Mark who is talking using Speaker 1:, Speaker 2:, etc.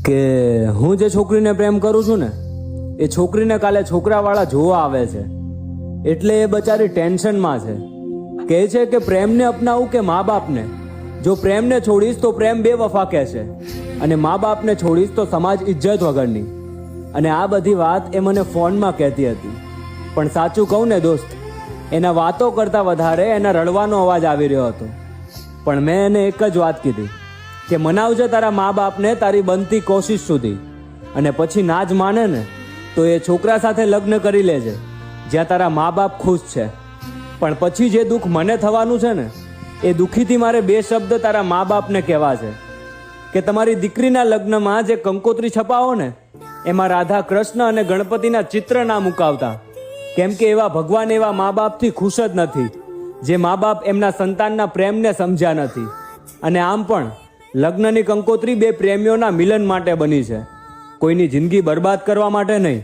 Speaker 1: કે હું જે છોકરીને પ્રેમ કરું છું ને એ છોકરીને કાલે છોકરાવાળા જોવા આવે છે, એટલે એ બચારી ટેન્શનમાં છે. કહે છે કે પ્રેમને અપનાવું કે મા બાપને. જો પ્રેમને છોડીશ તો પ્રેમ બેવફા કહેશે, અને મા બાપને છોડીશ તો સમાજ ઇજ્જત વગરની. અને આ બધી વાત એ મને ફોનમાં કહેતી હતી. પણ સાચું કહું ને દોસ્ત, એના વાતો કરતાં વધારે એના રડવાનો અવાજ આવી રહ્યો હતો. પણ મેં એને એક જ વાત કીધી કે મનાવજે તારા મા બાપને તારી બનતી કોશિશ સુધી, અને પછી ના જ માને ને તો એ છોકરા સાથે લગ્ન કરી લેજે જ્યાં તારા મા બાપ ખુશ છે. પણ પછી જે દુઃખ મને થવાનું છે ને એ દુઃખીથી મારે બે શબ્દ તારા મા બાપને કહેવા છે કે તમારી દીકરીના લગ્નમાં જે કંકોત્રી છપાવો ને એમાં રાધા કૃષ્ણ અને ગણપતિના ચિત્ર ના મુકાવતા, કેમ કે એવા ભગવાન એવા મા બાપથી ખુશ જ નથી જે મા બાપ એમના સંતાનના પ્રેમને સમજ્યા નથી. અને આમ પણ લગ્નની કંકોત્રી બે પ્રેમીઓના મિલન માટે બની છે, કોઈની જિંદગી બરબાદ કરવા માટે નહીં.